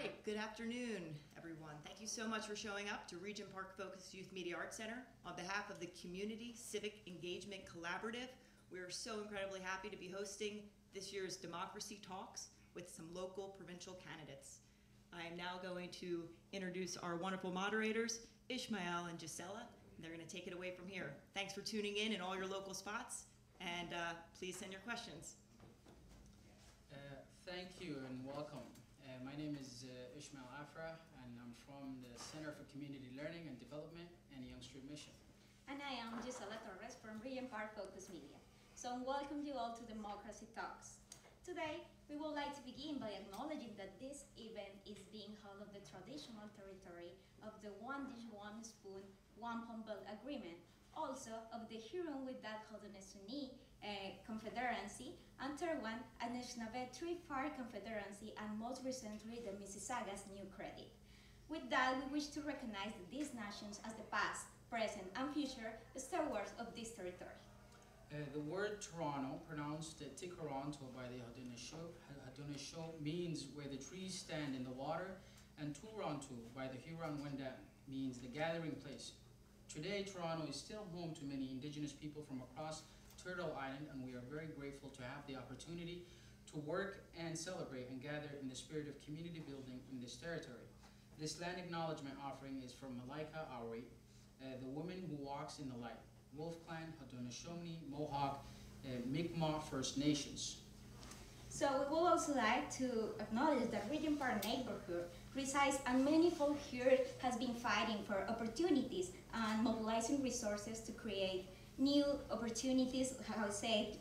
right, good afternoon, everyone. Thank you so much for showing up to Regent Park Focused Youth Media Arts Center. On behalf of the Community Civic Engagement Collaborative, we're so incredibly happy to be hosting this year's Democracy Talks with some local provincial candidates. I am now going to introduce our wonderful moderators, Ishmael and Gisela, and they're going to take it away from here. Thanks for tuning in all your local spots, and please send your questions. Thank you and welcome. My name is Ishmael Afra, and I'm from the Center for Community Learning and Development and Youngster Mission. And I am Gisela Torres from Regent Park Focus Media. So welcome you all to Democracy Talks. Today, we would like to begin by acknowledging that this event is being held on the traditional territory of the One Dish, One Spoon, One Palm Belt Agreement, also of the Huron-Wendat Haudenosaunee Confederacy, and Terwan, Anishinaabe Three-Far Confederacy, and most recently the Mississauga's New Credit. With that, we wish to recognize these nations as the past, present, and future stewards of this territory. The word Toronto, pronounced Tikaronto by the Haudenosaunee, means where the trees stand in the water, and Turonto by the Huron-Wendat means the gathering place. Today, Toronto is still home to many Indigenous people from across Turtle Island, and we are very grateful to have the opportunity to work and celebrate and gather in the spirit of community building in this territory. This land acknowledgement offering is from Malaika Auri, the woman who walks in the light, Wolf Clan, Haudenosaunee, Mohawk, Mi'kmaq First Nations. So we would also like to acknowledge that Regent Park Neighbourhood resides, and many folk here has been fighting for opportunities and mobilizing resources to create new opportunities,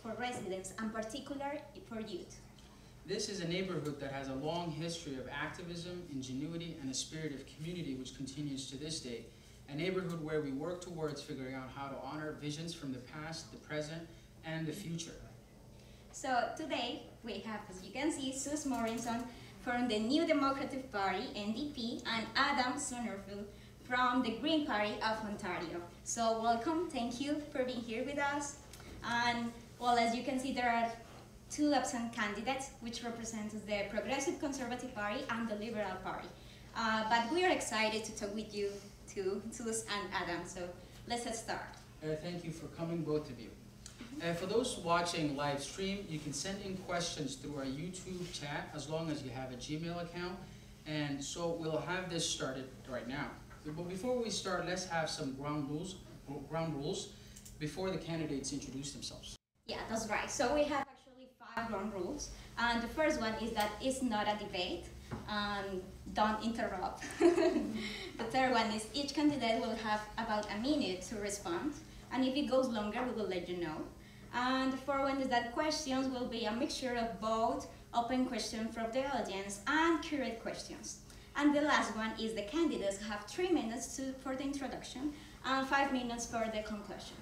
for residents, and particularly for youth. This is a neighborhood that has a long history of activism, ingenuity, and a spirit of community which continues to this day. A neighborhood where we work towards figuring out how to honor visions from the past, the present, and the future. So today we have, as you can see, Sus Morrison from the New Democratic Party, NDP, and Adam Summerfield from the Green Party of Ontario. So welcome, thank you for being here with us. And well, as you can see, there are two absent candidates, which represents the Progressive Conservative Party and the Liberal Party. But we are excited to talk with you too, Sus and Adam, so let's start. Thank you for coming, both of you. For those watching live stream, you can send in questions through our YouTube chat as long as you have a Gmail account. And so we'll have this started right now. But before we start, let's have some ground rules before the candidates introduce themselves. Yeah, that's right. So we have actually 5 ground rules. And the first one is that it's not a debate. Don't interrupt. The third one is each candidate will have about a minute to respond. And if it goes longer, we will let you know. And the fourth one is that questions will be a mixture of both open questions from the audience and curated questions. And the last one is the candidates have 3 minutes for the introduction and 5 minutes for the conclusion.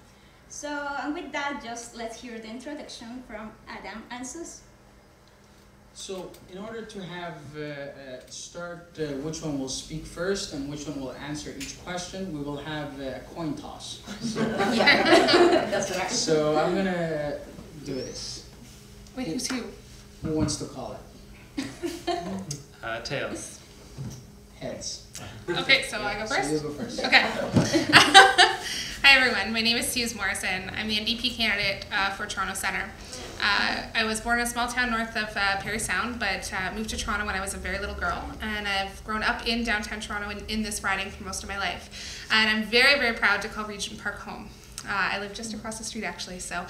So, and with that, just let's hear the introduction from Adam and Sus. So, in order to have which one will speak first and which one will answer each question, we will have a coin toss. So, yeah, that's right. So I'm gonna do this. Wait, who's who? Who wants to call it? Tails. Heads. Okay, so I go first? So you go first. Okay. Hi everyone, my name is Sus Morrison. I'm the NDP candidate for Toronto Centre. I was born in a small town north of Parry Sound, but moved to Toronto when I was a very little girl, and I've grown up in downtown Toronto in this riding for most of my life. And I'm very, very proud to call Regent Park home. I live just across the street, actually, so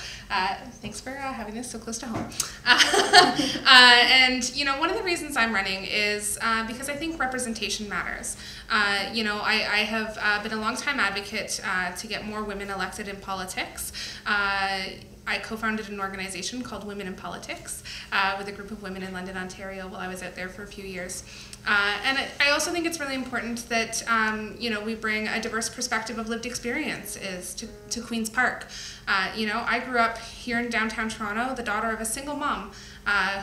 thanks for having this so close to home. And, you know, one of the reasons I'm running is because I think representation matters. You know, I have been a long-time advocate to get more women elected in politics. I co-founded an organization called Women in Politics with a group of women in London, Ontario while I was out there for a few years. And I also think it's really important that you know, we bring a diverse perspective of lived experiences to Queen's Park. You know, I grew up here in downtown Toronto, the daughter of a single mom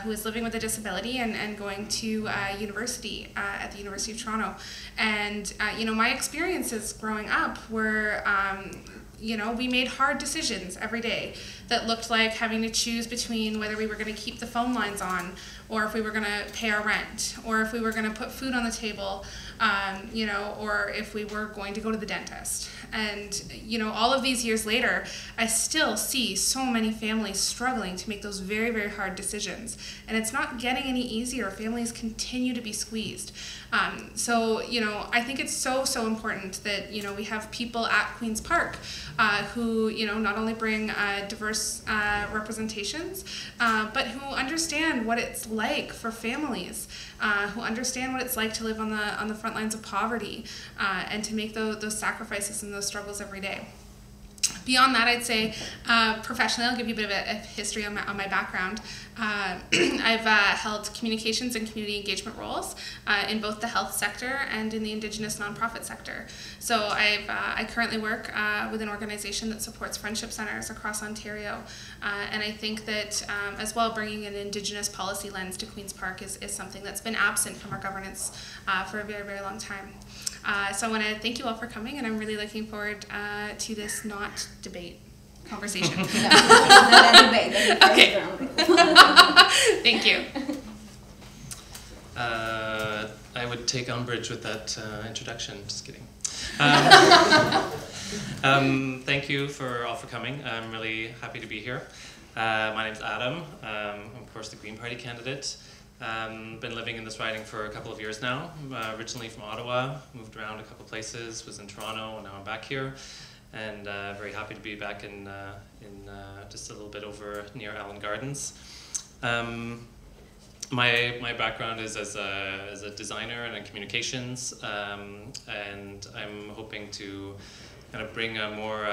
who is living with a disability and going to university at the University of Toronto. And you know, my experiences growing up were you know, we made hard decisions every day that looked like having to choose between whether we were going to keep the phone lines on or if we were going to pay our rent, or if we were going to put food on the table, you know, or if we were going to go to the dentist. And, you know, all of these years later, I still see so many families struggling to make those very, very hard decisions. And it's not getting any easier. Families continue to be squeezed. So, you know, I think it's so, so important that, you know, we have people at Queen's Park who, you know, not only bring diverse representations, but who understand what it's like for families, who understand what it's like to live on the front lines of poverty, and to make those sacrifices and those struggles every day. Beyond that, I'd say professionally, I'll give you a bit of a history on my background. I've held communications and community engagement roles in both the health sector and in the Indigenous nonprofit sector. So I currently work with an organization that supports friendship centers across Ontario, and I think that as well, bringing an Indigenous policy lens to Queen's Park is something that's been absent from our governance for a very, very long time. So I want to thank you all for coming, and I'm really looking forward to this not debate conversation. Not a debate. Okay. Thank you. I would take umbrage with that introduction. Just kidding. Thank you all for coming. I'm really happy to be here. My name's Adam. I'm of course the Green Party candidate. Been living in this riding for a couple of years now. Originally from Ottawa, moved around a couple places, was in Toronto, and now I'm back here. And very happy to be back in just a little bit over near Allen Gardens. My background is as a designer and in communications, and I'm hoping to kind of bring a more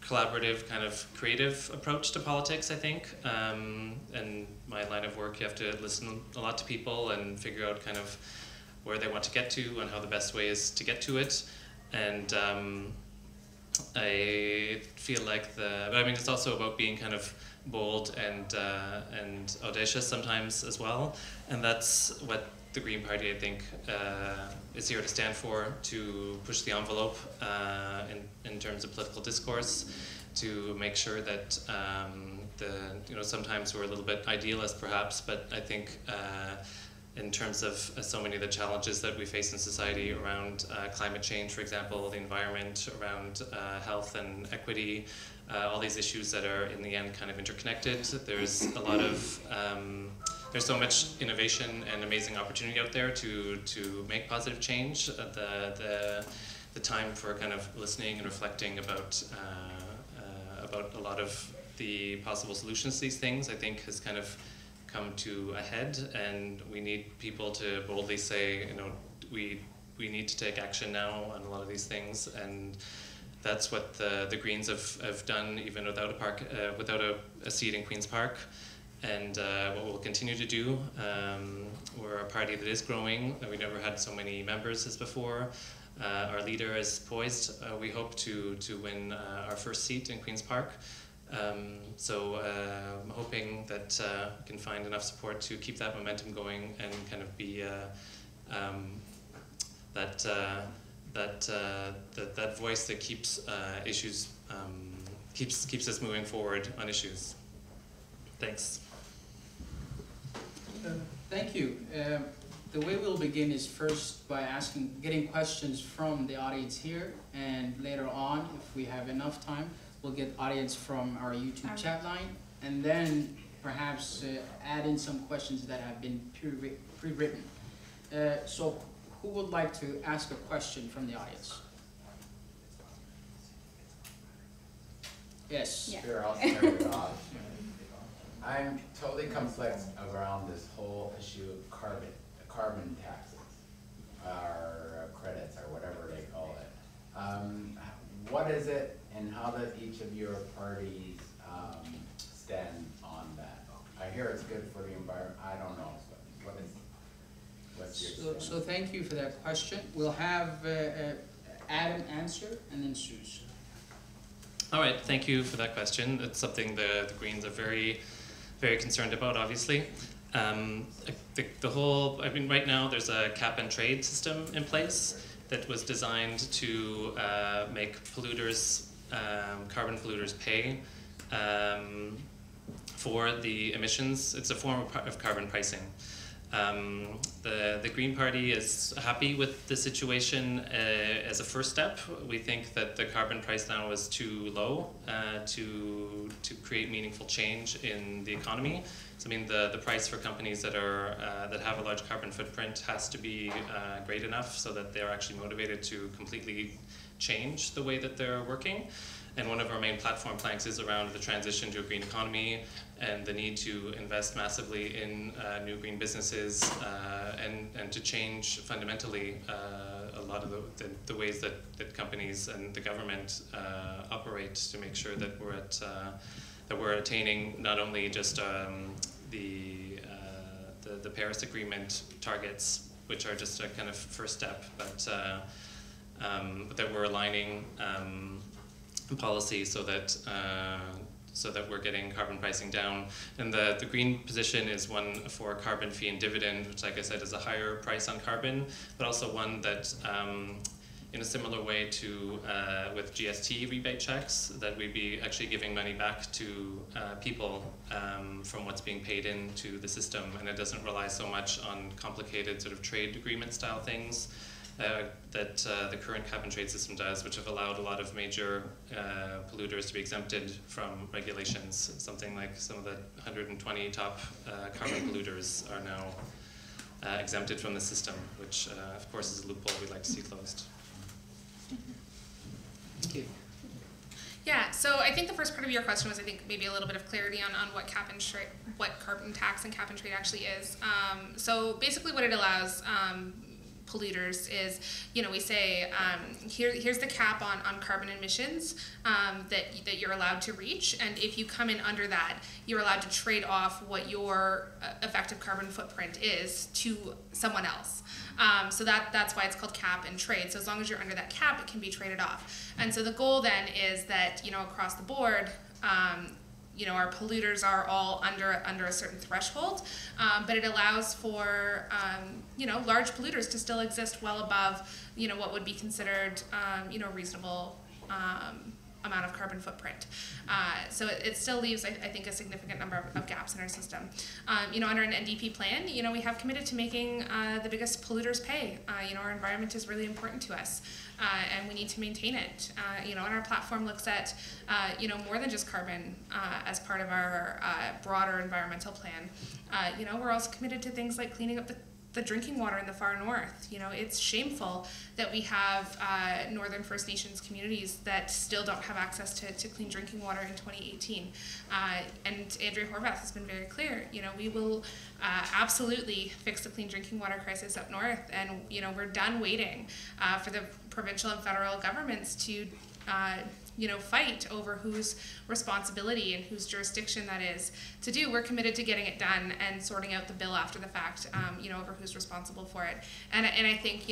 collaborative, kind of creative approach to politics, I think. And my line of work, you have to listen a lot to people and figure out kind of where they want to get to and how the best way is to get to it. And I feel like but I mean, it's also about being kind of bold and audacious sometimes as well. And that's what the Green Party, I think, is here to stand for, to push the envelope in terms of political discourse, to make sure that sometimes we're a little bit idealist perhaps, but I think in terms of so many of the challenges that we face in society around climate change, for example, the environment, around health and equity, all these issues that are in the end kind of interconnected. There's a lot of there's so much innovation and amazing opportunity out there to make positive change. The time for kind of listening and reflecting about a lot of the possible solutions to these things, I think, has kind of come to a head, and we need people to boldly say, you know, we need to take action now on a lot of these things, and that's what the Greens have done, even without a park, without a seat in Queen's Park. And what we'll continue to do. We're a party that is growing. We never had so many members as before. Our leader is poised. We hope to win our first seat in Queen's Park. So I'm hoping that we can find enough support to keep that momentum going and kind of be that voice that keeps issues keeps us moving forward on issues. Thanks. Thank you. The way we'll begin is first by getting questions from the audience here, and later on, if we have enough time, we'll get audience from our YouTube chat line, and then perhaps add in some questions that have been pre-written. So who would like to ask a question from the audience? Yes. Yeah. Sure, I'll start it off. I'm totally complex around this whole issue of carbon taxes, or credits, or whatever they call it. What is it, and how does each of your parties stand on that? I hear it's good for the environment. I don't know. What's your stance? So thank you for that question. We'll have Adam answer, and then Suze. All right, thank you for that question. It's something the Greens are very, very concerned about, obviously. The whole, I mean, right now there's a cap and trade system in place that was designed to make polluters, carbon polluters pay for the emissions. It's a form of carbon pricing. The Green Party is happy with the situation as a first step. We think that the carbon price now is too low to create meaningful change in the economy. So I mean, the price for companies that have a large carbon footprint has to be great enough so that they're actually motivated to completely change the way that they're working. And one of our main platform planks is around the transition to a green economy and the need to invest massively in new green businesses and to change fundamentally a lot of the ways that companies and the government operate to make sure that we're attaining not only just the Paris Agreement targets, which are just a kind of first step, but that we're aligning policy so that we're getting carbon pricing down. And the green position is one for carbon fee and dividend, which, like I said, is a higher price on carbon, but also one that, in a similar way to with GST rebate checks, that we'd be actually giving money back to people from what's being paid into the system, and it doesn't rely so much on complicated sort of trade agreement style things that the current cap and trade system does, which have allowed a lot of major polluters to be exempted from regulations. Something like some of the 120 top carbon polluters are now exempted from the system, which of course is a loophole we'd like to see closed. Thank you. Yeah, so I think the first part of your question was, I think, maybe a little bit of clarity on what what carbon tax and cap and trade actually is. So basically what it allows polluters is, we say, here's the cap on carbon emissions that you're allowed to reach, and if you come in under that, you're allowed to trade off what your effective carbon footprint is to someone else. So that's why it's called cap and trade. So as long as you're under that cap, it can be traded off. And so the goal then is that, across the board, our polluters are all under a certain threshold, but it allows for large polluters to still exist well above what would be considered reasonable amount of carbon footprint. So it still leaves, I think, a significant number of gaps in our system. Under an NDP plan, we have committed to making the biggest polluters pay. Our environment is really important to us, and we need to maintain it. And our platform looks at, more than just carbon as part of our broader environmental plan. We're also committed to things like cleaning up the drinking water in the far north. It's shameful that we have Northern First Nations communities that still don't have access to clean drinking water in 2018. And Andrea Horvath has been very clear, we will absolutely fix the clean drinking water crisis up north, and we're done waiting for the provincial and federal governments to fight over whose responsibility and whose jurisdiction that is to do. We're committed to getting it done and sorting out the bill after the fact, over who's responsible for it. And I think,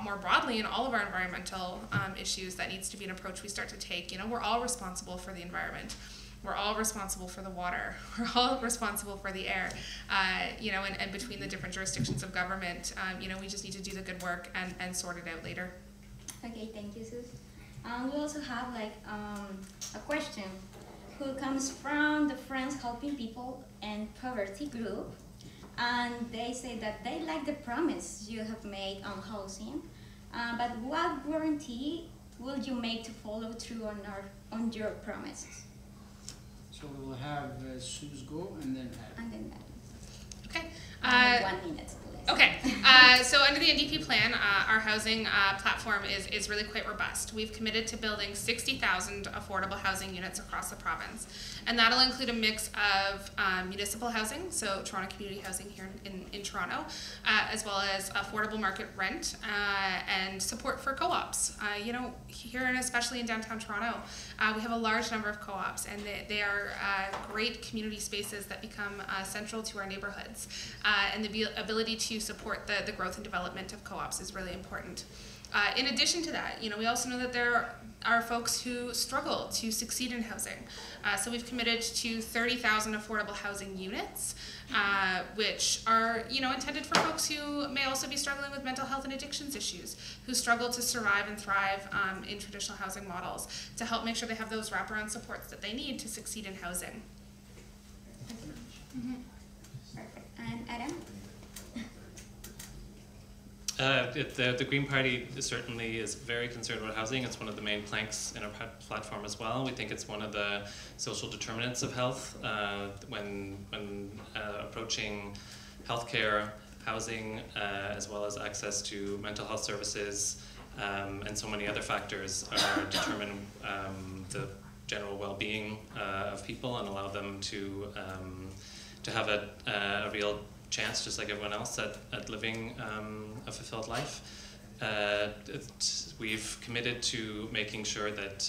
more broadly in all of our environmental issues, that needs to be an approach we start to take. We're all responsible for the environment. We're all responsible for the water. We're all responsible for the air. And between the different jurisdictions of government, we just need to do the good work and sort it out later. Okay, thank you, Sus. We also have a question who comes from the Friends Helping People and Poverty group, and they say that they like the promise you have made on housing, but what guarantee will you make to follow through on your promises? So we will have Suze go and then Adam. And then Okay. 1 minute, please. Okay, so under the NDP plan, our housing platform is really quite robust. We've committed to building 60,000 affordable housing units across the province, and that'll include a mix of municipal housing, so Toronto community housing here in Toronto, as well as affordable market rent and support for co-ops. Here and especially in downtown Toronto, we have a large number of co-ops, and they are great community spaces that become central to our neighborhoods, and the ability to support the growth and development of co-ops is really important. In addition to that, we also know that there are folks who struggle to succeed in housing. So we've committed to 30,000 affordable housing units, which are, intended for folks who may also be struggling with mental health and addictions issues, who struggle to survive and thrive in traditional housing models, to help make sure they have those wraparound supports that they need to succeed in housing. Perfect. And Adam? The Green Party certainly is very concerned about housing. It's one of the main planks in our platform as well. We think it's one of the social determinants of health. When approaching healthcare, housing, as well as access to mental health services, and so many other factors determine the general well-being of people and allow them to have a real chance, just like everyone else, at living a fulfilled life. We've committed to making sure that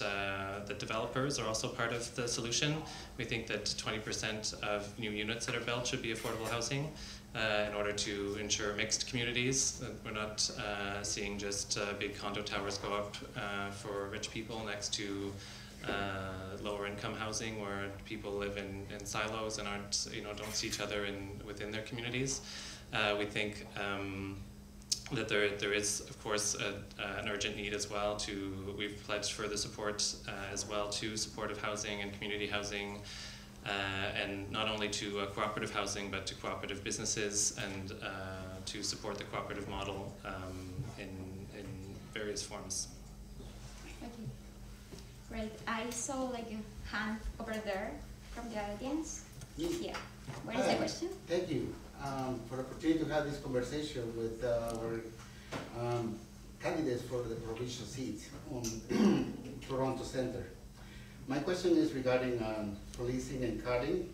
the developers are also part of the solution. We think that 20% of new units that are built should be affordable housing in order to ensure mixed communities. We're not seeing just big condo towers go up for rich people next to lower income housing where people live in silos and aren't, don't see each other within their communities. We think that there is, of course, an urgent need as well we've pledged further support as well to supportive housing and community housing, and not only to cooperative housing, but to cooperative businesses and to support the cooperative model in various forms. Okay. Great. I saw like a hand over there from the audience. Yes. Yeah. What is the question? Thank you for the opportunity to have this conversation with our candidates for the provincial seat on Toronto Centre. My question is regarding policing and carding.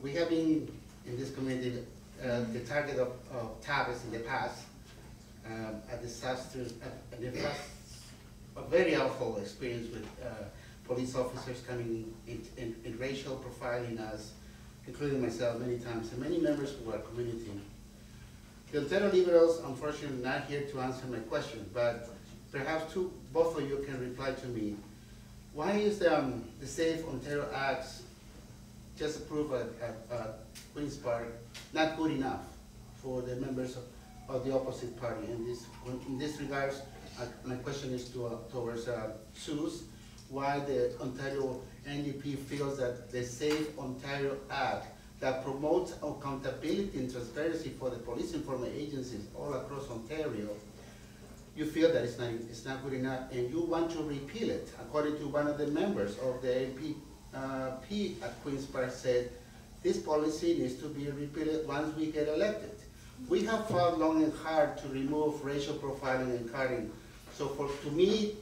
We have been in this community the target of TABs in the past, a disaster, a very awful experience with police officers coming in racial profiling us, including myself many times, and many members of our community. The Ontario Liberals, unfortunately, not here to answer my question, but perhaps both of you can reply to me. Why is the Safe Ontario Act, just approved at Queen's Park, not good enough for the members of the opposite party? In this regards, my question is towards Suze. Why the Ontario NDP feels that the Safe Ontario Act that promotes accountability and transparency for the police enforcement agencies all across Ontario, you feel that it's not good enough, and you want to repeal it. According to one of the members of the NDP at Queen's Park said, this policy needs to be repealed once we get elected. We have fought long and hard to remove racial profiling and carding. So for me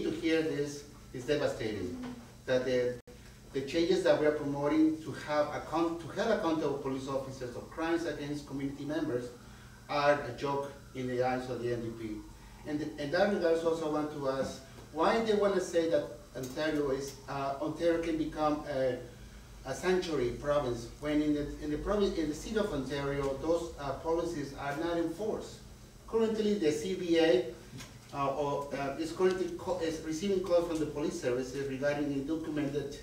to hear this is devastating. That the changes that we are promoting to have accountable police officers of crimes against community members are a joke in the eyes of the NDP. And in that regards, also I want to ask why they want to say that Ontario can become a sanctuary province when in the city of Ontario those policies are not enforced. Currently, the CBA is receiving calls from the police services regarding undocumented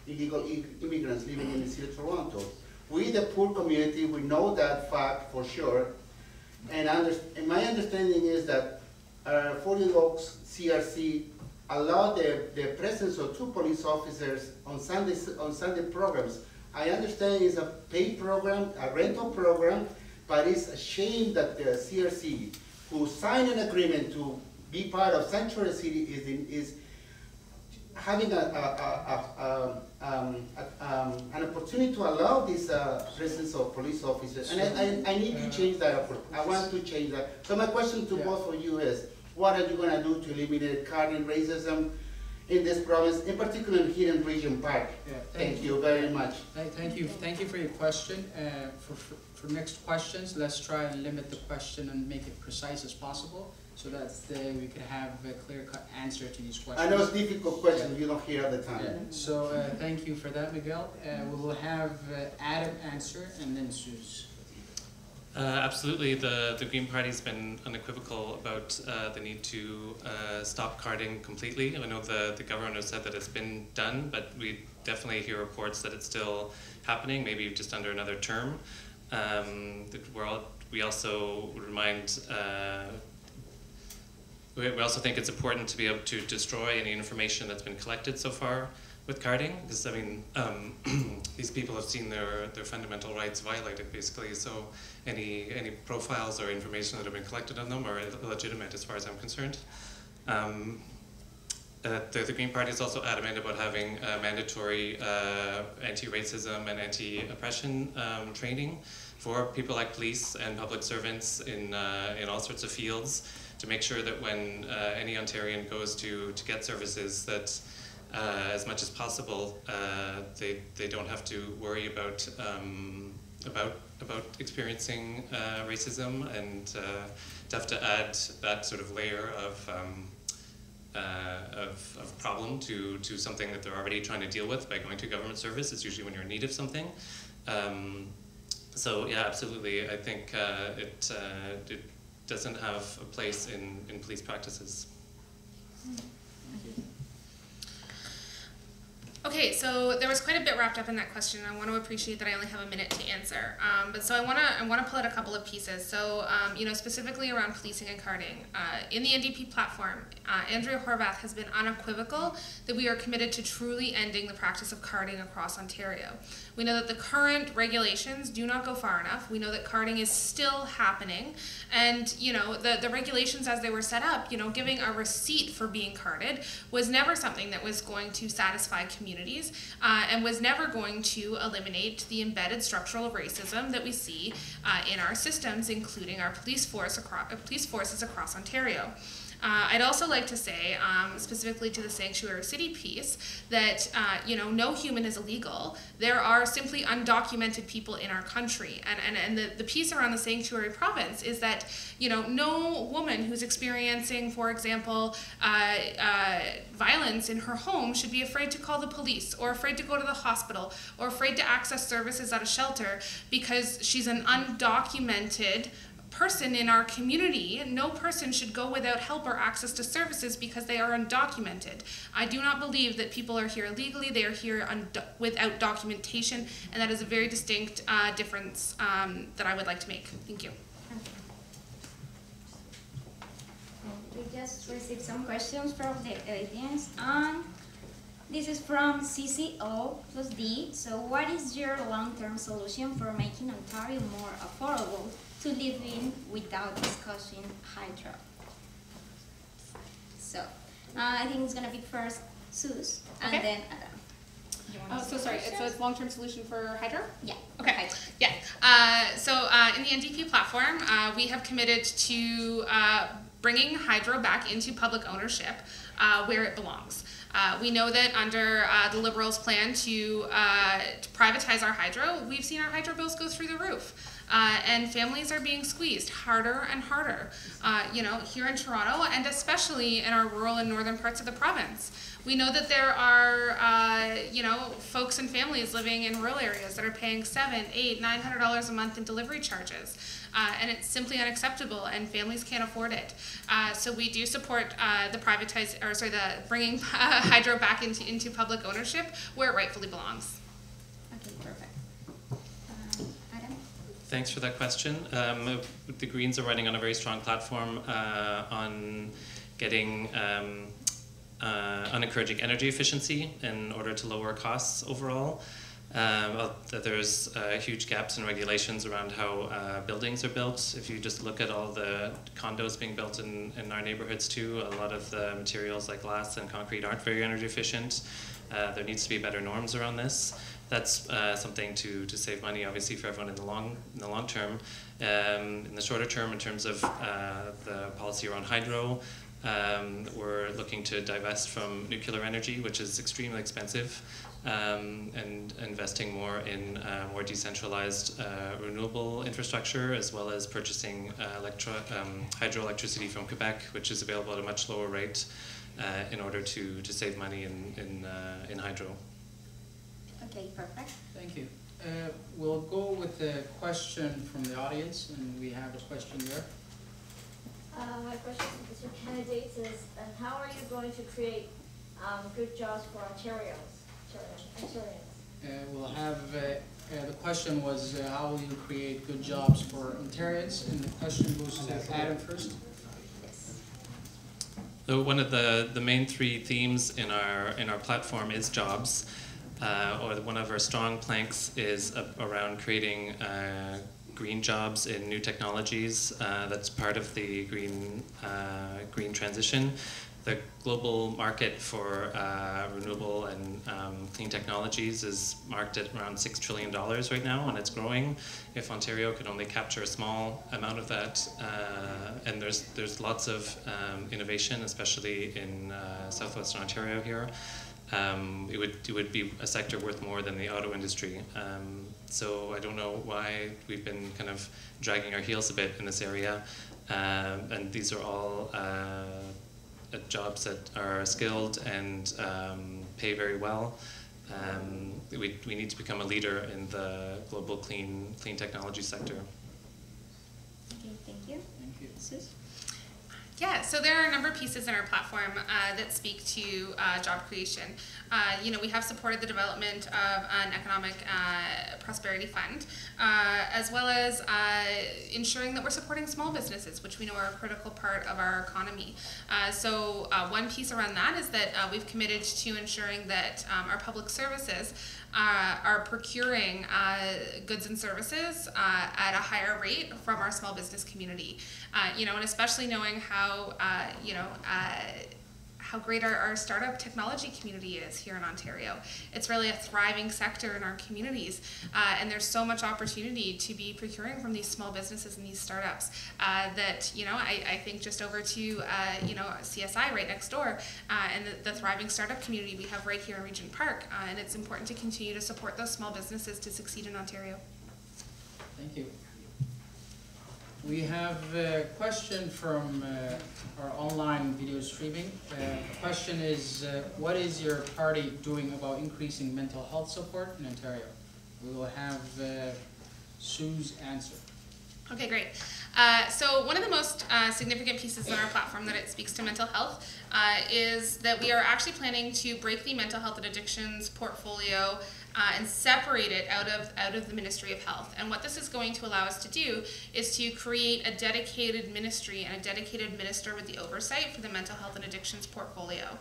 illegal immigrants living in the city of Toronto. We, the poor community, we know that fact for sure, and my understanding is that 40 Oaks CRC allowed the presence of 2 police officers on Sunday programs. I understand it's a paid program, a rental program, but it's a shame that the CRC, who signed an agreement to be part of Sanctuary City, is having an opportunity to allow this presence of police officers. And I need to change that. I want to change that. So my question to both of you is, what are you going to do to eliminate carding racism in this province, in particular here in Regent Park? Yeah, thank you very much. Thank you for your question. For next questions, let's try and limit the question and make it precise as possible, so that we could have a clear-cut answer to these questions. I know it's difficult questions you don't hear all the time. Yeah. So thank you for that, Miguel. We will have Adam answer and then Suze. Absolutely. The Green Party's been unequivocal about the need to stop carding completely. I know the government has said that it's been done, but we definitely hear reports that it's still happening, maybe just under another term. We also remind we also think it's important to be able to destroy any information that's been collected so far with carding, because I mean, these people have seen their fundamental rights violated, basically. So any profiles or information that have been collected on them are illegitimate, as far as I'm concerned. The Green Party is also adamant about having mandatory anti-racism and anti-oppression training for people like police and public servants in all sorts of fields, to make sure that when any Ontarian goes to get services, that as much as possible they don't have to worry about experiencing racism, and to have to add that sort of layer of problem to something that they're already trying to deal with by going to government service. It's usually when you're in need of something. So yeah, absolutely. I think it doesn't have a place in police practices. Okay, so there was quite a bit wrapped up in that question. I want to appreciate that I only have a minute to answer. But so I want to pull out a couple of pieces. So you know, specifically around policing and carding. In the NDP platform, Andrea Horvath has been unequivocal that we are committed to truly ending the practice of carding across Ontario. We know that the current regulations do not go far enough. We know that carding is still happening, and you know, the regulations as they were set up, you know, giving a receipt for being carded was never something that was going to satisfy communities, and was never going to eliminate the embedded structural racism that we see in our systems, including our police forces across Ontario. I'd also like to say, specifically to the sanctuary city piece, that you know, no human is illegal. There are simply undocumented people in our country, and the piece around the sanctuary province is that, you know, no woman who's experiencing, for example, violence in her home should be afraid to call the police, or afraid to go to the hospital, or afraid to access services at a shelter because she's an undocumented person in our community. No person should go without help or access to services because they are undocumented. I do not believe that people are here illegally. They are here without documentation, and that is a very distinct difference that I would like to make. Thank you. We just received some questions from the audience. This is from CCO+D. So what is your long-term solution for making Ontario more affordable to live in without discussing hydro? So I think it's gonna be first Sus, and Okay. then Adam. You wanna So say sorry, questions? it's a long-term solution for hydro? Yeah. Okay. Hydro. Yeah. So in the NDP platform, we have committed to bringing hydro back into public ownership where it belongs. We know that under the Liberals' plan to privatize our hydro, we've seen our hydro bills go through the roof. And families are being squeezed harder and harder, you know, here in Toronto, and especially in our rural and northern parts of the province. We know that there are, you know, folks and families living in rural areas that are paying $700, $800, $900 a month in delivery charges. And it's simply unacceptable, and families can't afford it. So we do support the bringing hydro back into public ownership where it rightfully belongs. Okay, perfect. Adam? Thanks for that question. The Greens are running on a very strong platform on getting on encouraging energy efficiency in order to lower costs overall. There's huge gaps in regulations around how buildings are built. If you just look at all the condos being built in our neighborhoods too, a lot of the materials like glass and concrete aren't very energy efficient. There needs to be better norms around this. That's something to save money, obviously, for everyone in the long term. In the shorter term, in terms of the policy around hydro, we're looking to divest from nuclear energy, which is extremely expensive, and investing more in more decentralized renewable infrastructure, as well as purchasing hydroelectricity from Quebec, which is available at a much lower rate, in order to save money in hydro. Okay, perfect. Thank you. We'll go with a question from the audience, and we have a question there. My question to the candidates is, how are you going to create good jobs for Ontarians? We'll have, the question was, how will you create good jobs for Ontarians? And the question goes to Adam first. So one of the main three themes in our platform is jobs, or one of our strong planks is around creating green jobs in new technologies. That's part of the green transition. The global market for renewable and clean technologies is marked at around $6 trillion right now, and it's growing. If Ontario could only capture a small amount of that, and there's lots of innovation, especially in southwestern Ontario here, it would be a sector worth more than the auto industry. So I don't know why we've been kind of dragging our heels a bit in this area, and these are all jobs that are skilled and pay very well. We need to become a leader in the global clean technology sector. Okay, thank you. Thank you. Sus? Yeah, so there are a number of pieces in our platform that speak to job creation. We have supported the development of an economic prosperity fund, as well as ensuring that we're supporting small businesses, which we know are a critical part of our economy. So one piece around that is that we've committed to ensuring that our public services are procuring goods and services at a higher rate from our small business community. And especially knowing how great our startup technology community is here in Ontario. It's really a thriving sector in our communities, and there's so much opportunity to be procuring from these small businesses and these startups that, I think just over to, CSI right next door, and the thriving startup community we have right here in Regent Park, and it's important to continue to support those small businesses to succeed in Ontario. Thank you. We have a question from our online video streaming. The question is, what is your party doing about increasing mental health support in Ontario? We will have Sue's answer. Okay, great. So one of the most significant pieces in our platform that it speaks to mental health is that we are actually planning to break the mental health and addictions portfolio and separate it out of the Ministry of Health. And what this is going to allow us to do is to create a dedicated ministry and a dedicated minister with the oversight for the mental health and addictions portfolio.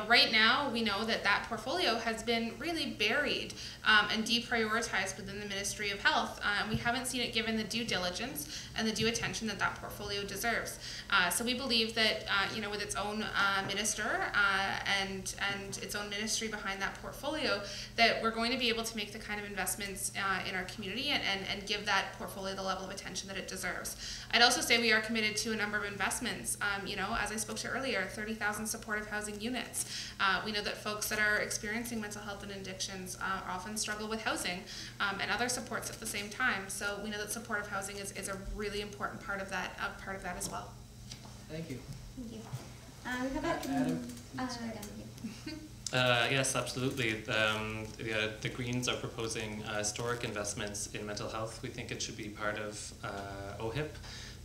Right now we know that portfolio has been really buried and deprioritized within the Ministry of Health. We haven't seen it given the due diligence and the due attention that portfolio deserves. So we believe that with its own minister and its own ministry behind that portfolio, that we're going to be able to make the kind of investments in our community and give that portfolio the level of attention that it deserves. I'd also say we are committed to a number of investments. As I spoke to earlier, 30,000 supportive housing units. We know that folks that are experiencing mental health and addictions often struggle with housing and other supports at the same time. So we know that supportive housing is a really important part of that as well. Thank you. Thank you. We have Adam? Yes, absolutely. The Greens are proposing historic investments in mental health. We think it should be part of OHIP,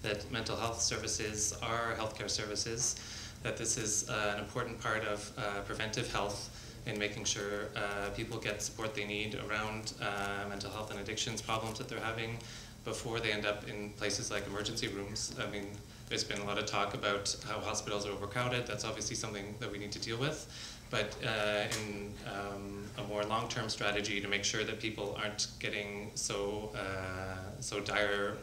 that mental health services are healthcare services, that this is an important part of preventive health in making sure people get support they need around mental health and addictions problems that they're having before they end up in places like emergency rooms. I mean, there's been a lot of talk about how hospitals are overcrowded. That's obviously something that we need to deal with. But in a more long-term strategy to make sure that people aren't getting so dire,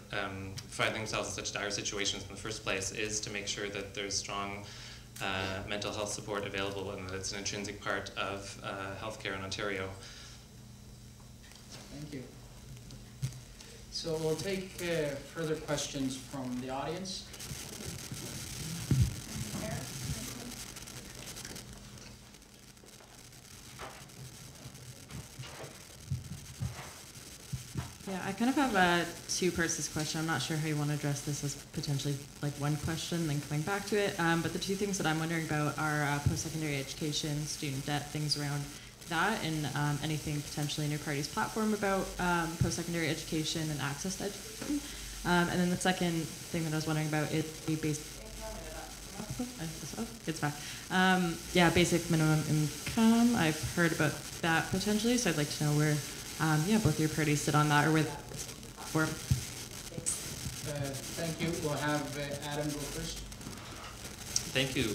finding themselves in such dire situations in the first place, is to make sure that there's strong mental health support available and that it's an intrinsic part of healthcare in Ontario. Thank you. So we'll take further questions from the audience. Yeah, I kind of have a two parts to this question. I'm not sure how you want to address this as potentially like one question, then coming back to it. But the two things that I'm wondering about are post-secondary education, student debt, things around that, and anything potentially in your party's platform about post-secondary education and access to education. And then the second thing that I was wondering about is the basic. It's back. Basic minimum income. I've heard about that potentially, so I'd like to know where. Both your parties sit on that, or with. Thank you. We'll have Adam go first. Thank you.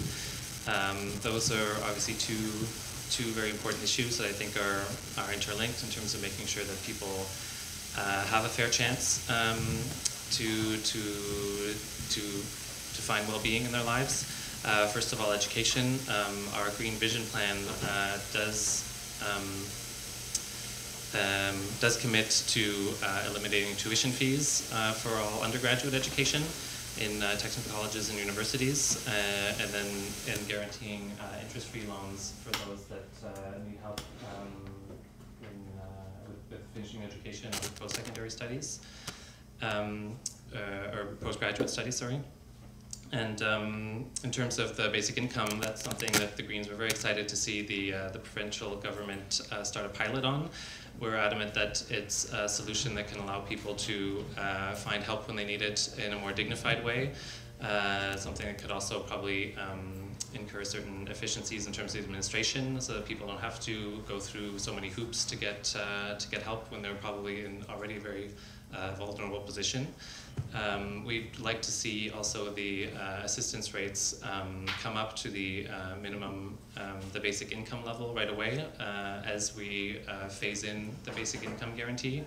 Those are obviously two very important issues that I think are interlinked in terms of making sure that people have a fair chance to find well-being in their lives. First of all, education. Our Green Vision Plan does commit to eliminating tuition fees for all undergraduate education in technical colleges and universities, and then guaranteeing interest-free loans for those that need help with finishing education or post-secondary studies, or postgraduate studies, sorry. And in terms of the basic income, that's something that the Greens were very excited to see the provincial government start a pilot on. We're adamant that it's a solution that can allow people to find help when they need it in a more dignified way. Something that could also probably incur certain efficiencies in terms of the administration, so that people don't have to go through so many hoops to get help when they're probably in already a very vulnerable position. We'd like to see also the assistance rates come up to the minimum, the basic income level right away as we phase in the basic income guarantee.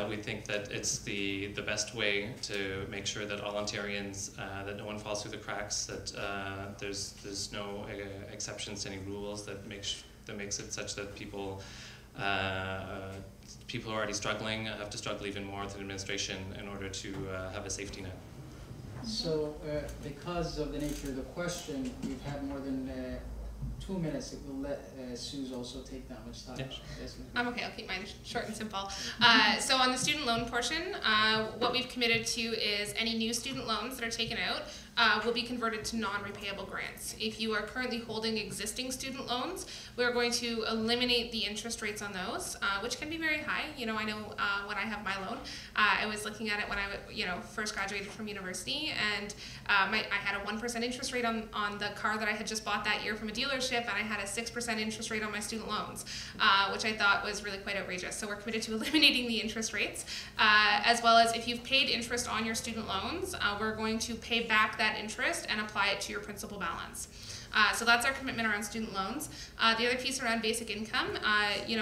We think that it's the best way to make sure that all Ontarians, that no one falls through the cracks, that there's no exceptions to any rules that makes it such that people who are already struggling have to struggle even more with administration in order to have a safety net. So, because of the nature of the question, we've had more than 2 minutes. It will let Suze also take that much time. Yeah. Yes, I'm okay, I'll keep mine short and simple. So on the student loan portion, what we've committed to is any new student loans that are taken out will be converted to non-repayable grants. If you are currently holding existing student loans, we're going to eliminate the interest rates on those, which can be very high. You know, I know when I have my loan, I was looking at it when I first graduated from university, and I had a 1% interest rate on the car that I had just bought that year from a dealership, and I had a 6% interest rate on my student loans, which I thought was really quite outrageous. So we're committed to eliminating the interest rates, as well as if you've paid interest on your student loans, we're going to pay back that interest and apply it to your principal balance. So that's our commitment around student loans. The other piece around basic income,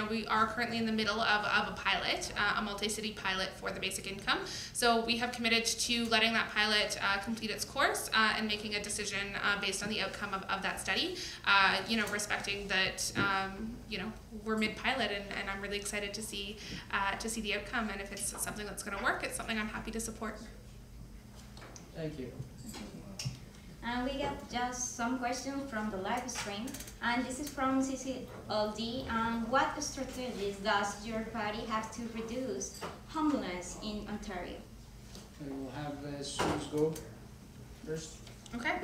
we are currently in the middle of a pilot, a multi-city pilot for the basic income. So we have committed to letting that pilot complete its course and making a decision based on the outcome of that study, respecting that, we're mid-pilot, and I'm really excited to see the outcome, and if it's something that's going to work, it's something I'm happy to support. Thank you. And we got just some questions from the live stream, and this is from CCLD. What strategies does your party have to reduce homelessness in Ontario? We'll have Suze go first. Okay.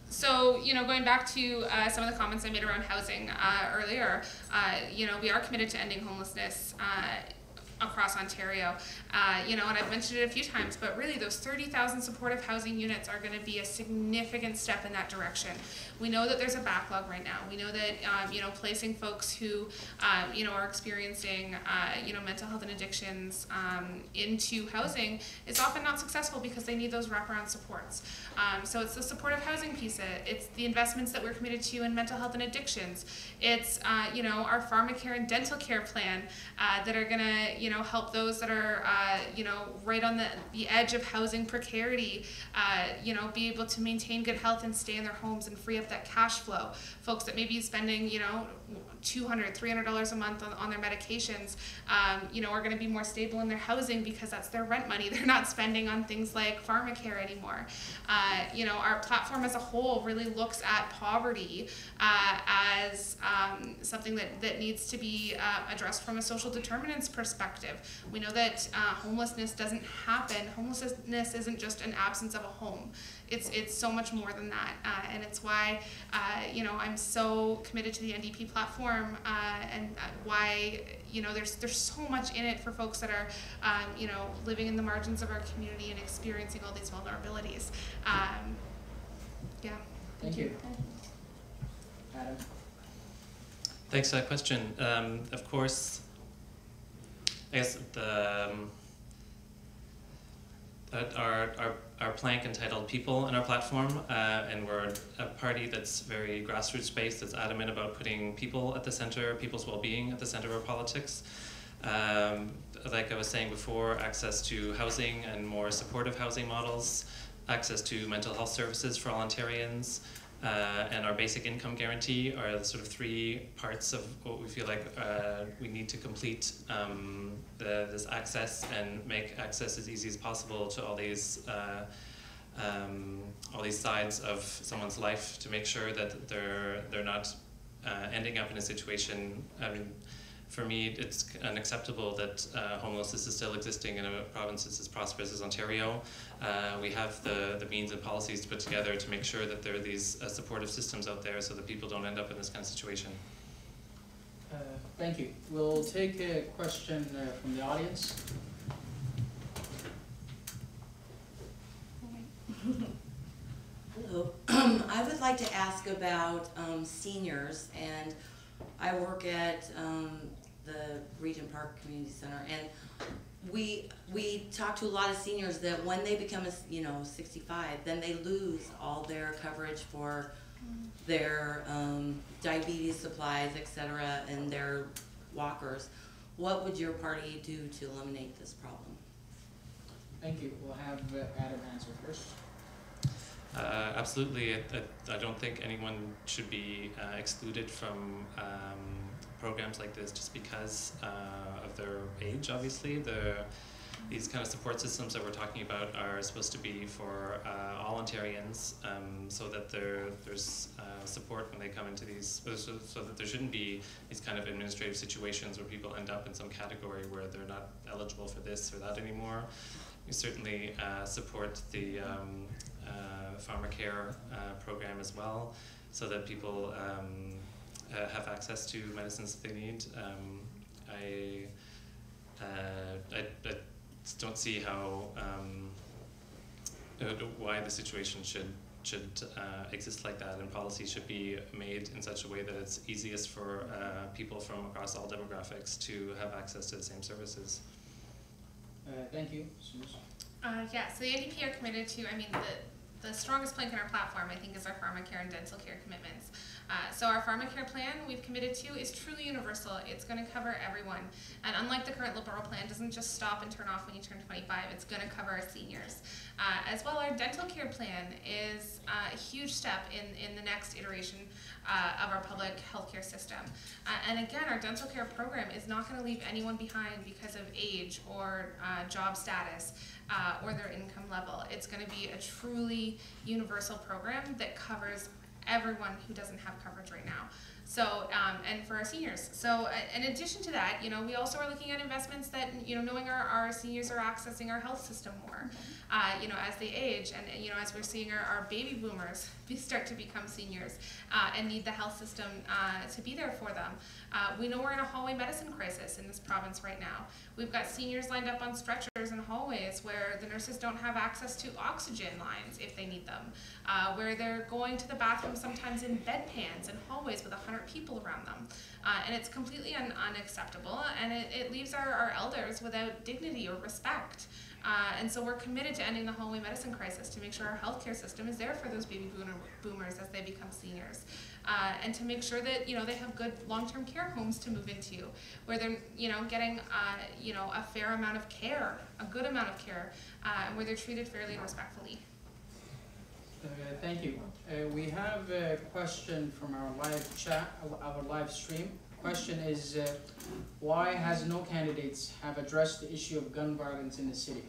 So, going back to some of the comments I made around housing earlier, we are committed to ending homelessness across Ontario, and I've mentioned it a few times, but really those 30,000 supportive housing units are going to be a significant step in that direction. We know that there's a backlog right now. We know that, placing folks who, are experiencing, mental health and addictions into housing is often not successful because they need those wraparound supports. So it's the supportive housing piece. It's the investments that we're committed to in mental health and addictions. It's, our pharmacare and dental care plan that are going to, help those that are, right on the edge of housing precarity, be able to maintain good health and stay in their homes and free up that cash flow. Folks that may be spending, $200, $300 a month on their medications, are going to be more stable in their housing because that's their rent money. They're not spending on things like pharmacare anymore. Our platform as a whole really looks at poverty as something that needs to be addressed from a social determinants perspective. We know that homelessness doesn't happen. Homelessness isn't just an absence of a home. It's so much more than that, and it's why I'm so committed to the NDP platform, and why there's so much in it for folks that are living in the margins of our community and experiencing all these vulnerabilities. Yeah. Thank you. Adam. Thanks for that question. Of course, I guess the our plank entitled People in our platform, and we're a party that's very grassroots based, that's adamant about putting people at the center, people's well-being at the center of our politics. Like I was saying before, access to housing and more supportive housing models, access to mental health services for all Ontarians, and our basic income guarantee are the sort of three parts of what we feel like we need to complete this access and make access as easy as possible to all these sides of someone's life, to make sure that they're not ending up in a situation. I mean, for me, it's unacceptable that homelessness is still existing in a province that's as prosperous as Ontario. We have the means and policies to put together to make sure that there are these supportive systems out there so that people don't end up in this kind of situation. Thank you. We'll take a question from the audience. Hello. I would like to ask about seniors, and I work at the Regent Park Community Center, and we talk to a lot of seniors that when they become 65, then they lose all their coverage for their diabetes supplies, etc., and their walkers. What would your party do to eliminate this problem? Thank you. We'll have Adam answer first. Absolutely. I don't think anyone should be excluded from programs like this just because of their age. Obviously, these kind of support systems that we're talking about are supposed to be for all Ontarians, so that there's support when they come into these, so that there shouldn't be these kind of administrative situations where people end up in some category where they're not eligible for this or that anymore. We certainly support the pharmacare program as well, so that people have access to medicines that they need. I just don't see how why the situation should exist like that, and policy should be made in such a way that it's easiest for people from across all demographics to have access to the same services. Thank you, Susan. Yeah, so the NDP are committed to, the strongest plank in our platform, I think, is our pharmacare and dental care commitments. So our pharmacare plan we've committed to is truly universal. It's going to cover everyone. And unlike the current Liberal plan, doesn't just stop and turn off when you turn 25. It's going to cover our seniors. As well, our dental care plan is a huge step in the next iteration of our public healthcare system. And again, our dental care program is not going to leave anyone behind because of age or job status or their income level. It's going to be a truly universal program that covers everyone who doesn't have coverage right now. So, and for our seniors. So, in addition to that, we also are looking at investments that, knowing our seniors are accessing our health system more, as they age, and, as we're seeing our baby boomers start to become seniors and need the health system to be there for them. We know we're in a hallway medicine crisis in this province right now. We've got seniors lined up on stretchers in hallways where the nurses don't have access to oxygen lines if they need them, where they're going to the bathroom sometimes in bedpans and hallways with 100 people around them. And it's completely unacceptable, and it leaves our elders without dignity or respect. And so we're committed to ending the hallway medicine crisis to make sure our healthcare system is there for those baby boomers as they become seniors. And to make sure that, they have good long-term care homes to move into, where they're, getting, a fair amount of care, a good amount of care, and where they're treated fairly and respectfully. Thank you. We have a question from our live chat, our live stream. Question is, why has no candidates have addressed the issue of gun violence in the city?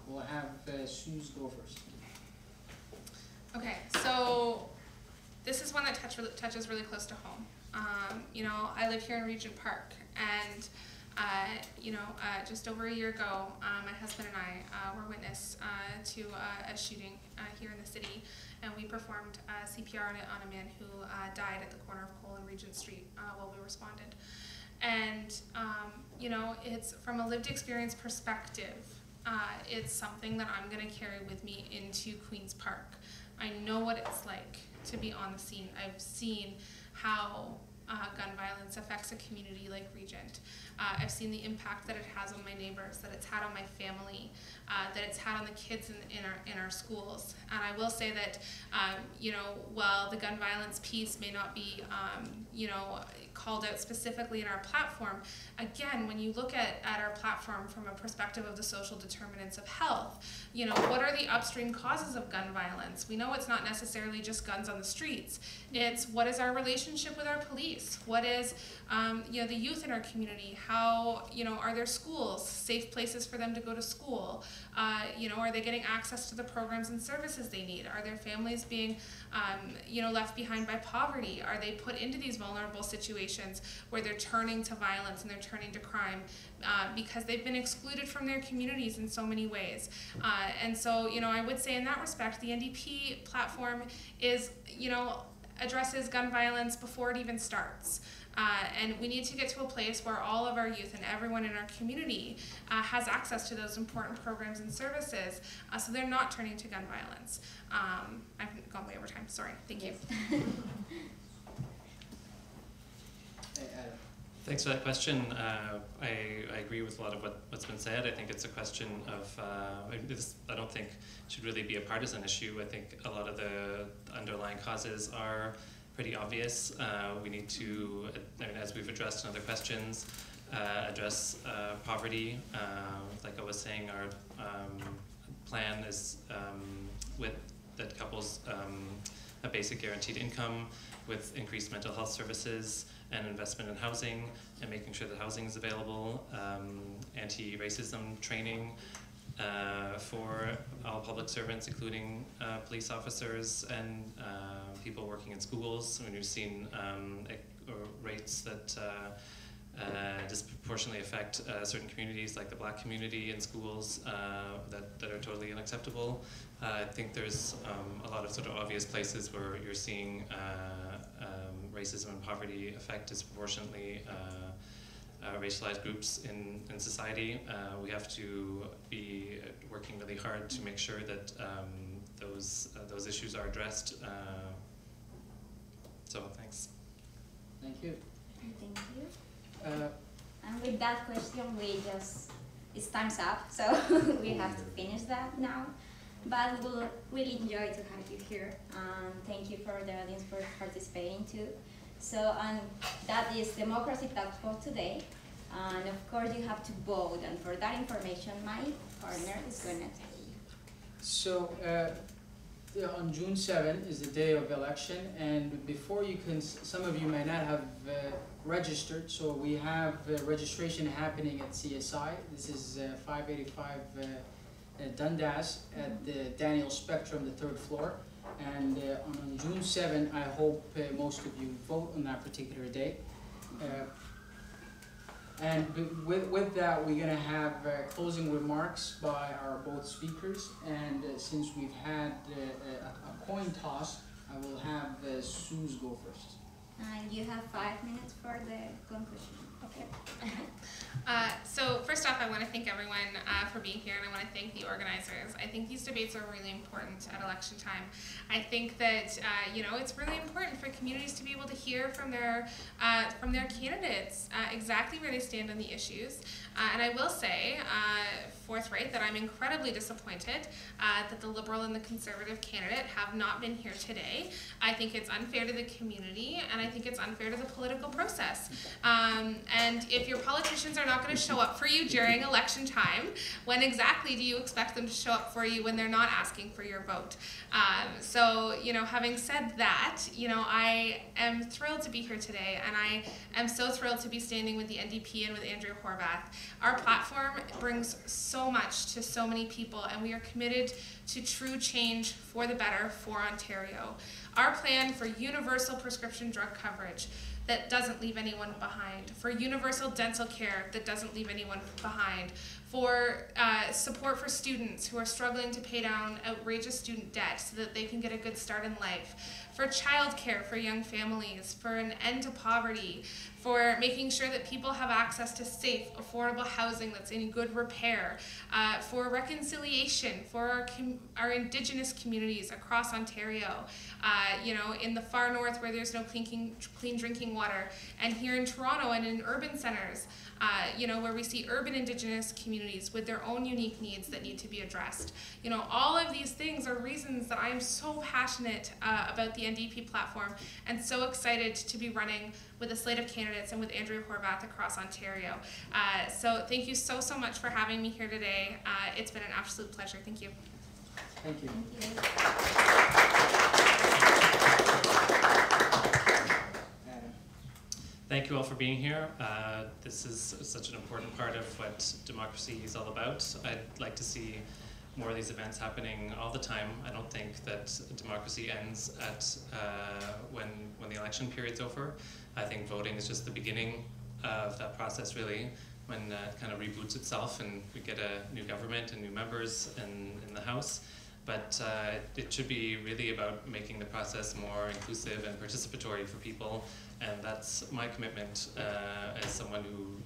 We'll have Suze go first. Okay, so this is one that touches really close to home. I live here in Regent Park, and just over a year ago, my husband and I were witness to a shooting here in the city, and we performed CPR on a man who died at the corner of Cole and Regent Street while we responded. And, it's from a lived experience perspective, it's something that I'm going to carry with me into Queen's Park. I know what it's like to be on the scene. I've seen how gun violence affects a community like Regent. I've seen the impact that it has on my neighbors, that it's had on my family, that it's had on the kids in our schools. And I will say that, while the gun violence piece may not be, called out specifically in our platform, again, when you look at our platform from a perspective of the social determinants of health, what are the upstream causes of gun violence? We know it's not necessarily just guns on the streets. It's what is our relationship with our police? What is, the youth in our community? How, are there schools, safe places for them to go to school? Are they getting access to the programs and services they need? Are their families being, left behind by poverty? Are they put into these vulnerable situations where they're turning to violence and they're turning to crime because they've been excluded from their communities in so many ways? And so, I would say in that respect, the NDP platform is, addresses gun violence before it even starts. And we need to get to a place where all of our youth and everyone in our community has access to those important programs and services so they're not turning to gun violence. I've gone way over time, sorry, thank you. Thanks for that question. I agree with a lot of what's been said. I think it's a question of, I don't think should really be a partisan issue. I think a lot of the underlying causes are pretty obvious. We need to, as we've addressed in other questions, address poverty. Like I was saying, our plan is that couples a basic guaranteed income with increased mental health services and investment in housing and making sure that housing is available, anti-racism training for all public servants, including police officers and people working in schools. When we've seen rates that disproportionately affect certain communities, like the Black community in schools, that are totally unacceptable. I think there's a lot of sort of obvious places where you're seeing racism and poverty affect disproportionately racialized groups in society. We have to be working really hard to make sure that those issues are addressed. So thanks. Thank you. Thank you. And with that question, it's time's up, so we have to finish that now. But we'll really enjoy to have you here. Thank you for the audience for participating too. So that is Democracy Talk for today. And of course you have to vote, and for that information my partner is going to tell you. So on June 7 is the day of election, and before you can, some of you may not have registered, so we have registration happening at CSI. This is 585 Dundas at the Daniel Spectrum, the 3rd floor. And on June 7, I hope most of you vote on that particular day. And with that, we're going to have closing remarks by our both speakers. And since we've had a coin toss, I will have Suze go first. And you have 5 minutes for the conclusion. Okay. So first off, I want to thank everyone for being here, and I want to thank the organizers. I think these debates are really important at election time. I think that it's really important for communities to be able to hear from their candidates exactly where they stand on the issues. And I will say, forthright, that I'm incredibly disappointed that the Liberal and the Conservative candidate have not been here today. I think it's unfair to the community, and I think it's unfair to the political process. And if your politicians are not going to show up for you during election time, when exactly do you expect them to show up for you when they're not asking for your vote? So, having said that, I am thrilled to be here today, and I am so thrilled to be standing with the NDP and with Andrew Horvath. Our platform brings so much to so many people, and we are committed to true change for the better for Ontario. Our plan for universal prescription drug coverage that doesn't leave anyone behind, for universal dental care that doesn't leave anyone behind, for support for students who are struggling to pay down outrageous student debt so that they can get a good start in life, for childcare for young families, for an end to poverty, for making sure that people have access to safe, affordable housing that's in good repair, for reconciliation for our Indigenous communities across Ontario, you know, in the far north where there's no clean drinking water, and here in Toronto and in urban centers, you know, where we see urban Indigenous communities with their own unique needs that need to be addressed. You know, all of these things are reasons that I am so passionate about the NDP platform and so excited to be running with a slate of candidates and with Andrea Horvath across Ontario. So thank you so much for having me here today. It's been an absolute pleasure. Thank you. Thank you. Thank you. Thank you all for being here. This is such an important part of what democracy is all about. I'd like to see more of these events happening all the time. I don't think that democracy ends at when the election period's over. I think voting is just the beginning of that process, really, when it kind of reboots itself and we get a new government and new members in the House. But it should be really about making the process more inclusive and participatory for people, and that's my commitment as someone who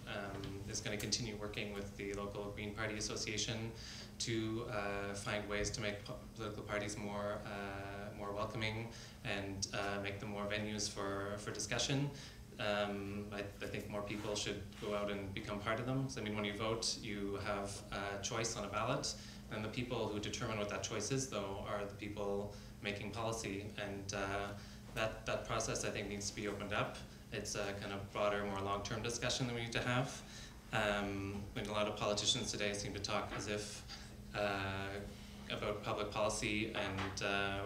is going to continue working with the local Green Party Association to find ways to make political parties more welcoming and make them more venues for discussion. I think more people should go out and become part of them. So, I mean, when you vote, you have a choice on a ballot, and the people who determine what that choice is, though, are the people making policy, and that process, I think, needs to be opened up. It's a kind of broader, more long-term discussion that we need to have. And a lot of politicians today seem to talk as if about public policy, and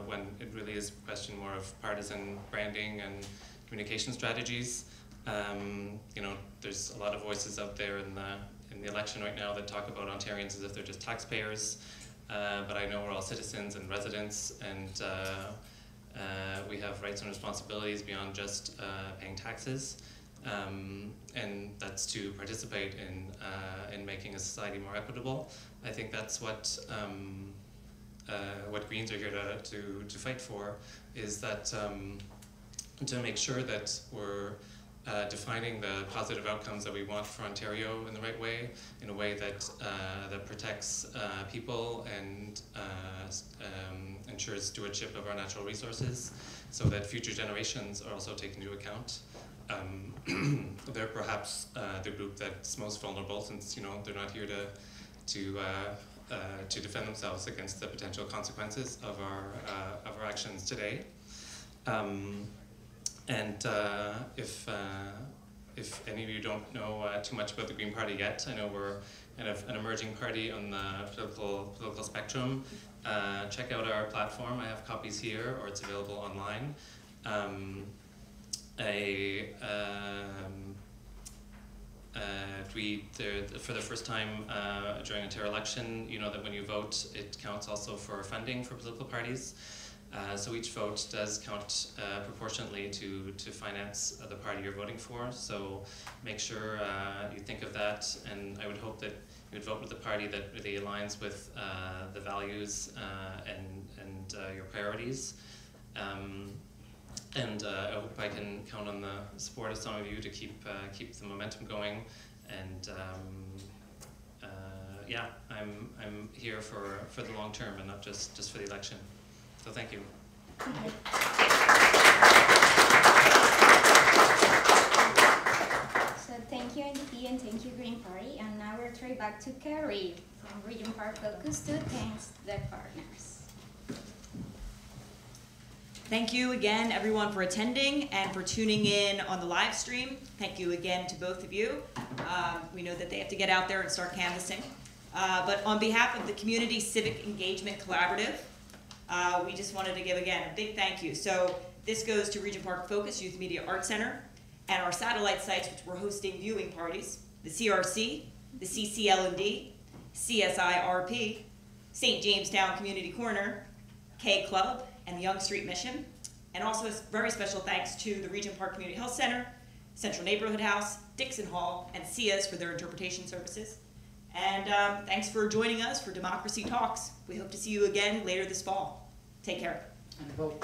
when it really is a question more of partisan branding and communication strategies. You know, there's a lot of voices out there in the election right now that talk about Ontarians as if they're just taxpayers, but I know we're all citizens and residents, and we have rights and responsibilities beyond just paying taxes, and that's to participate in making a society more equitable. I think that's what Greens are here to fight for, is that to make sure that we're defining the positive outcomes that we want for Ontario in the right way, in a way that that protects people and ensures stewardship of our natural resources, so that future generations are also taken into account. They're perhaps the group that's most vulnerable, since, you know, they're not here to defend themselves against the potential consequences of our actions today. And if any of you don't know too much about the Green Party yet, I know we're kind of an emerging party on the political spectrum. Check out our platform. I have copies here, or it's available online. For the first time during Ontario election, you know that when you vote, it counts also for funding for political parties. So each vote does count proportionately to finance the party you're voting for. So make sure you think of that, and I would hope that you would vote with the party that really aligns with the values and your priorities. And I hope I can count on the support of some of you to keep the momentum going. And yeah, I'm here for the long term and not just for the election. So thank you. So thank you, NDP, and thank you, Green Party. And now we'll turn back to Carrie from Regent Park Focus to thank the partners. Thank you again, everyone, for attending and for tuning in on the live stream. Thank you again to both of you. We know that they have to get out there and start canvassing. But on behalf of the Community Civic Engagement Collaborative, we just wanted to give, again, a big thank you. So this goes to Regent Park Focus Youth Media Arts Center and our satellite sites, which we're hosting viewing parties, the CRC, the CCL&D, CSIRP, St. Jamestown Community Corner, K Club, and the Young Street Mission. And also a very special thanks to the Regent Park Community Health Center, Central Neighborhood House, Dixon Hall, and SIAS for their interpretation services. And thanks for joining us for Democracy Talks. We hope to see you again later this fall. Take care. and vote.